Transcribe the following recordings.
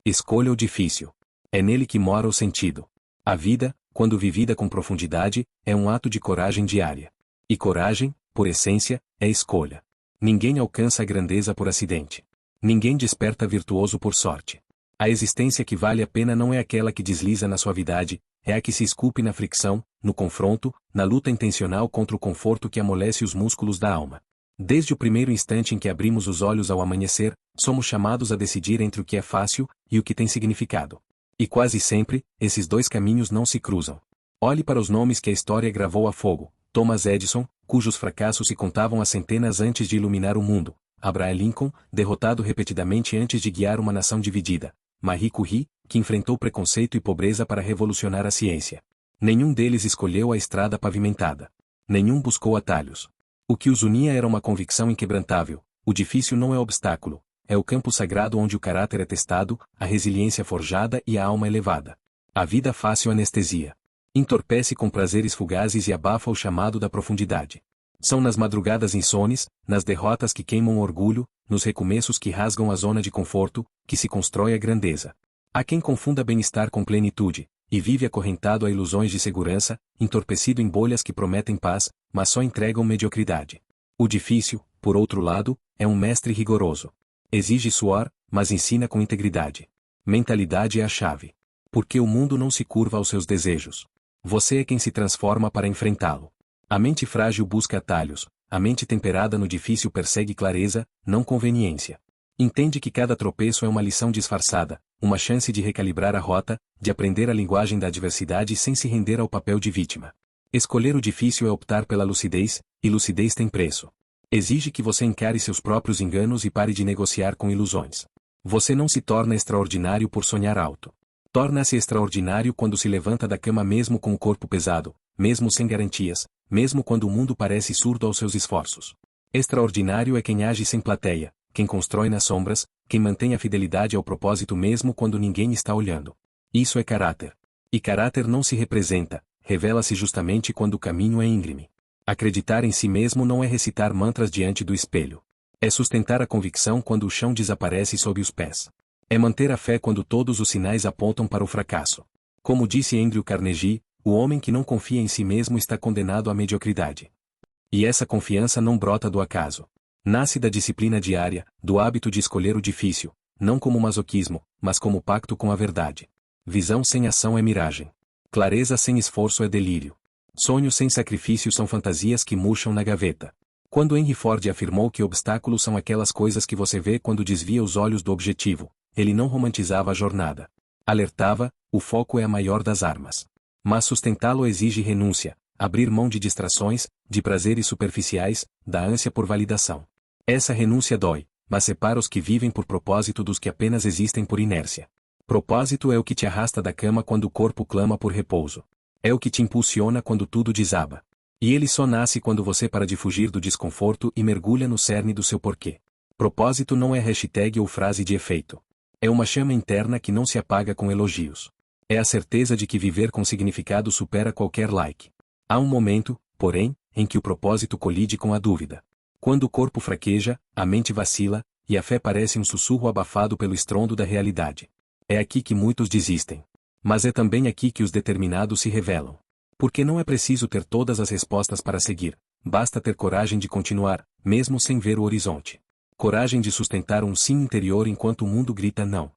Escolha o difícil. É nele que mora o sentido. A vida, quando vivida com profundidade, é um ato de coragem diária. E coragem, por essência, é escolha. Ninguém alcança a grandeza por acidente. Ninguém desperta virtuoso por sorte. A existência que vale a pena não é aquela que desliza na suavidade, é a que se esculpe na fricção, no confronto, na luta intencional contra o conforto que amolece os músculos da alma. Desde o primeiro instante em que abrimos os olhos ao amanhecer, somos chamados a decidir entre o que é fácil e o que tem significado. E quase sempre, esses dois caminhos não se cruzam. Olhe para os nomes que a história gravou a fogo: Thomas Edison, cujos fracassos se contavam a centenas antes de iluminar o mundo; Abraham Lincoln, derrotado repetidamente antes de guiar uma nação dividida; Marie Curie, que enfrentou preconceito e pobreza para revolucionar a ciência. Nenhum deles escolheu a estrada pavimentada. Nenhum buscou atalhos. O que os unia era uma convicção inquebrantável: o difícil não é obstáculo, é o campo sagrado onde o caráter é testado, a resiliência forjada e a alma elevada. A vida fácil anestesia. Entorpece com prazeres fugazes e abafa o chamado da profundidade. São nas madrugadas insones, nas derrotas que queimam o orgulho, nos recomeços que rasgam a zona de conforto, que se constrói a grandeza. Há quem confunda bem-estar com plenitude, e vive acorrentado a ilusões de segurança, entorpecido em bolhas que prometem paz, mas só entregam mediocridade. O difícil, por outro lado, é um mestre rigoroso. Exige suor, mas ensina com integridade. Mentalidade é a chave. Porque o mundo não se curva aos seus desejos. Você é quem se transforma para enfrentá-lo. A mente frágil busca atalhos, a mente temperada no difícil persegue clareza, não conveniência. Entende que cada tropeço é uma lição disfarçada, uma chance de recalibrar a rota, de aprender a linguagem da adversidade sem se render ao papel de vítima. Escolher o difícil é optar pela lucidez, e lucidez tem preço. Exige que você encare seus próprios enganos e pare de negociar com ilusões. Você não se torna extraordinário por sonhar alto. Torna-se extraordinário quando se levanta da cama mesmo com o corpo pesado, mesmo sem garantias, mesmo quando o mundo parece surdo aos seus esforços. Extraordinário é quem age sem plateia, quem constrói nas sombras, quem mantém a fidelidade ao propósito mesmo quando ninguém está olhando. Isso é caráter. E caráter não se representa, revela-se justamente quando o caminho é íngreme. Acreditar em si mesmo não é recitar mantras diante do espelho. É sustentar a convicção quando o chão desaparece sob os pés. É manter a fé quando todos os sinais apontam para o fracasso. Como disse Andrew Carnegie, o homem que não confia em si mesmo está condenado à mediocridade. E essa confiança não brota do acaso. Nasce da disciplina diária, do hábito de escolher o difícil, não como masoquismo, mas como pacto com a verdade. Visão sem ação é miragem. Clareza sem esforço é delírio. Sonhos sem sacrifício são fantasias que murcham na gaveta. Quando Henry Ford afirmou que obstáculos são aquelas coisas que você vê quando desvia os olhos do objetivo, ele não romantizava a jornada. Alertava: o foco é a maior das armas. Mas sustentá-lo exige renúncia, abrir mão de distrações, de prazeres superficiais, da ânsia por validação. Essa renúncia dói, mas separa os que vivem por propósito dos que apenas existem por inércia. Propósito é o que te arrasta da cama quando o corpo clama por repouso. É o que te impulsiona quando tudo desaba. E ele só nasce quando você para de fugir do desconforto e mergulha no cerne do seu porquê. Propósito não é hashtag ou frase de efeito. É uma chama interna que não se apaga com elogios. É a certeza de que viver com significado supera qualquer like. Há um momento, porém, em que o propósito colide com a dúvida. Quando o corpo fraqueja, a mente vacila, e a fé parece um sussurro abafado pelo estrondo da realidade. É aqui que muitos desistem. Mas é também aqui que os determinados se revelam. Porque não é preciso ter todas as respostas para seguir, basta ter coragem de continuar, mesmo sem ver o horizonte. Coragem de sustentar um sim interior enquanto o mundo grita não.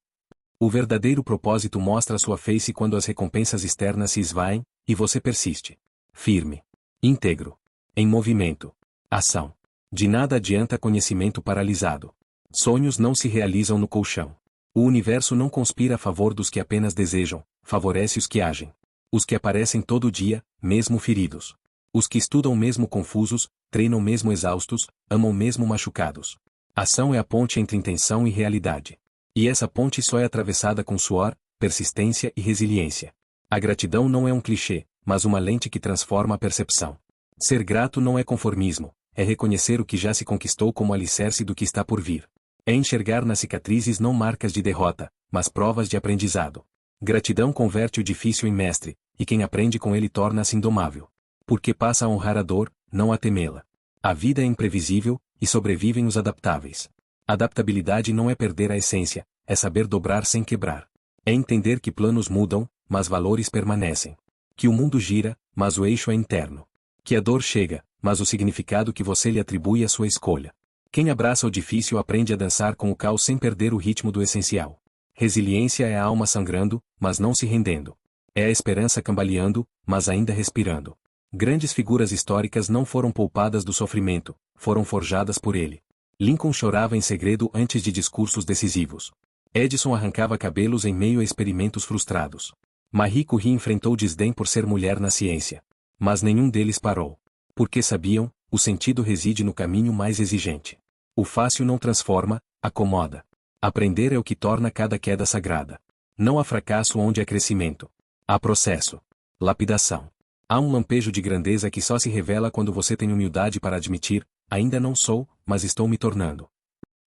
O verdadeiro propósito mostra sua face quando as recompensas externas se esvaem, e você persiste. Firme. Íntegro. Em movimento. Ação. De nada adianta conhecimento paralisado. Sonhos não se realizam no colchão. O universo não conspira a favor dos que apenas desejam, favorece os que agem. Os que aparecem todo dia, mesmo feridos. Os que estudam mesmo confusos, treinam mesmo exaustos, amam mesmo machucados. Ação é a ponte entre intenção e realidade. E essa ponte só é atravessada com suor, persistência e resiliência. A gratidão não é um clichê, mas uma lente que transforma a percepção. Ser grato não é conformismo, é reconhecer o que já se conquistou como alicerce do que está por vir. É enxergar nas cicatrizes não marcas de derrota, mas provas de aprendizado. Gratidão converte o difícil em mestre, e quem aprende com ele torna-se indomável. Porque passa a honrar a dor, não a temê-la. A vida é imprevisível, e sobrevivem os adaptáveis. Adaptabilidade não é perder a essência, é saber dobrar sem quebrar. É entender que planos mudam, mas valores permanecem. Que o mundo gira, mas o eixo é interno. Que a dor chega, mas o significado que você lhe atribui é sua escolha. Quem abraça o difícil aprende a dançar com o caos sem perder o ritmo do essencial. Resiliência é a alma sangrando, mas não se rendendo. É a esperança cambaleando, mas ainda respirando. Grandes figuras históricas não foram poupadas do sofrimento, foram forjadas por ele. Lincoln chorava em segredo antes de discursos decisivos. Edison arrancava cabelos em meio a experimentos frustrados. Marie Curie enfrentou desdém por ser mulher na ciência. Mas nenhum deles parou. Porque sabiam, o sentido reside no caminho mais exigente. O fácil não transforma, acomoda. Aprender é o que torna cada queda sagrada. Não há fracasso onde há crescimento. Há processo. Lapidação. Há um lampejo de grandeza que só se revela quando você tem humildade para admitir, ainda não sou, mas estou me tornando.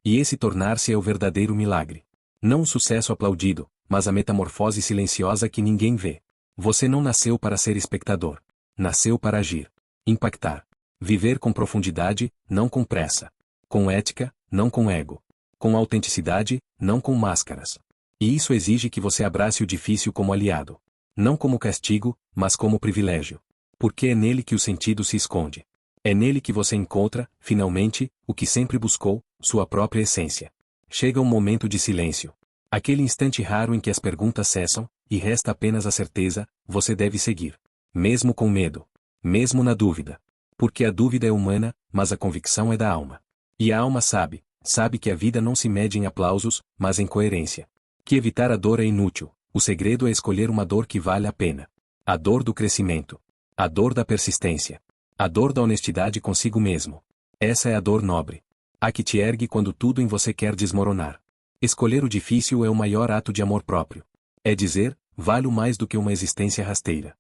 E esse tornar-se é o verdadeiro milagre. Não um sucesso aplaudido, mas a metamorfose silenciosa que ninguém vê. Você não nasceu para ser espectador. Nasceu para agir. Impactar. Viver com profundidade, não com pressa. Com ética, não com ego. Com autenticidade, não com máscaras. E isso exige que você abrace o difícil como aliado. Não como castigo, mas como privilégio. Porque é nele que o sentido se esconde. É nele que você encontra, finalmente, o que sempre buscou, sua própria essência. Chega um momento de silêncio. Aquele instante raro em que as perguntas cessam, e resta apenas a certeza, você deve seguir. Mesmo com medo. Mesmo na dúvida. Porque a dúvida é humana, mas a convicção é da alma. E a alma sabe que a vida não se mede em aplausos, mas em coerência. Que evitar a dor é inútil, o segredo é escolher uma dor que vale a pena. A dor do crescimento. A dor da persistência. A dor da honestidade consigo mesmo. Essa é a dor nobre. A que te ergue quando tudo em você quer desmoronar. Escolher o difícil é o maior ato de amor próprio. É dizer, valho mais do que uma existência rasteira.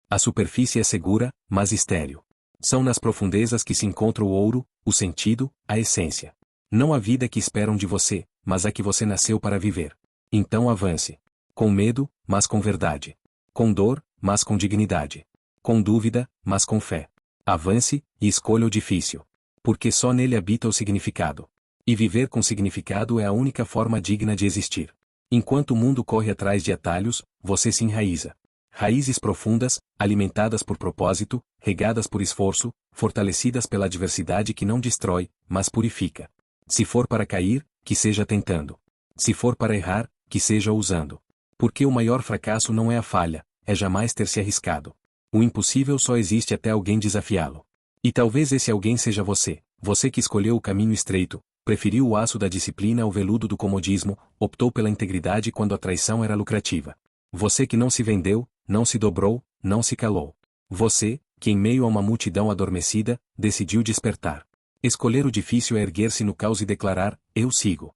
A superfície é segura, mas estéril. São nas profundezas que se encontra o ouro, o sentido, a essência. Não a vida que esperam de você, mas a que você nasceu para viver. Então avance. Com medo, mas com verdade. Com dor, mas com dignidade. Com dúvida, mas com fé. Avance, e escolha o difícil. Porque só nele habita o significado. E viver com significado é a única forma digna de existir. Enquanto o mundo corre atrás de atalhos, você se enraiza. Raízes profundas, alimentadas por propósito, regadas por esforço, fortalecidas pela adversidade que não destrói, mas purifica. Se for para cair, que seja tentando. Se for para errar, que seja ousando. Porque o maior fracasso não é a falha, é jamais ter se arriscado. O impossível só existe até alguém desafiá-lo. E talvez esse alguém seja você, você que escolheu o caminho estreito, preferiu o aço da disciplina ao veludo do comodismo, optou pela integridade quando a traição era lucrativa. Você que não se vendeu, não se dobrou, não se calou. Você, que em meio a uma multidão adormecida, decidiu despertar. Escolher o difícil é erguer-se no caos e declarar, eu sigo.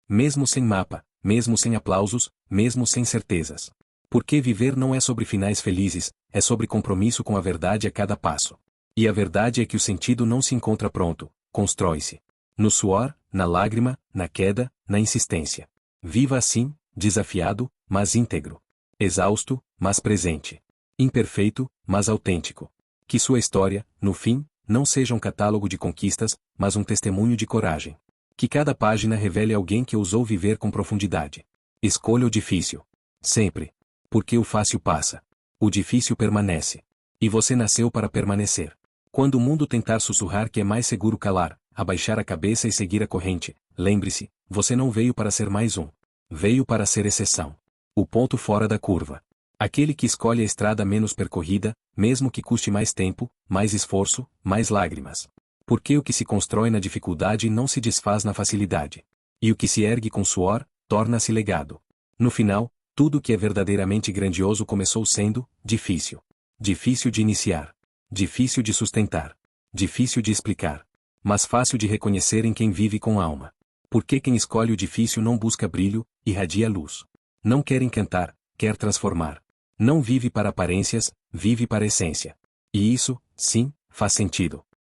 Mesmo sem mapa, mesmo sem aplausos, mesmo sem certezas. Porque viver não é sobre finais felizes, é sobre compromisso com a verdade a cada passo. E a verdade é que o sentido não se encontra pronto, constrói-se. No suor, na lágrima, na queda, na insistência. Viva assim, desafiado, mas íntegro. Exausto, mas presente. Imperfeito, mas autêntico. Que sua história, no fim, não seja um catálogo de conquistas, mas um testemunho de coragem. Que cada página revele alguém que ousou viver com profundidade. Escolha o difícil. Sempre. Porque o fácil passa. O difícil permanece. E você nasceu para permanecer. Quando o mundo tentar sussurrar que é mais seguro calar, abaixar a cabeça e seguir a corrente, lembre-se, você não veio para ser mais um. Veio para ser exceção. O ponto fora da curva. Aquele que escolhe a estrada menos percorrida, mesmo que custe mais tempo, mais esforço, mais lágrimas. Porque o que se constrói na dificuldade não se desfaz na facilidade. E o que se ergue com suor, torna-se legado. No final, tudo que é verdadeiramente grandioso começou sendo difícil. Difícil de iniciar. Difícil de sustentar. Difícil de explicar. Mas fácil de reconhecer em quem vive com alma. Porque quem escolhe o difícil não busca brilho, irradia luz. Não quer encantar, quer transformar. Não vive para aparências, vive para essência. E isso, sim, faz sentido.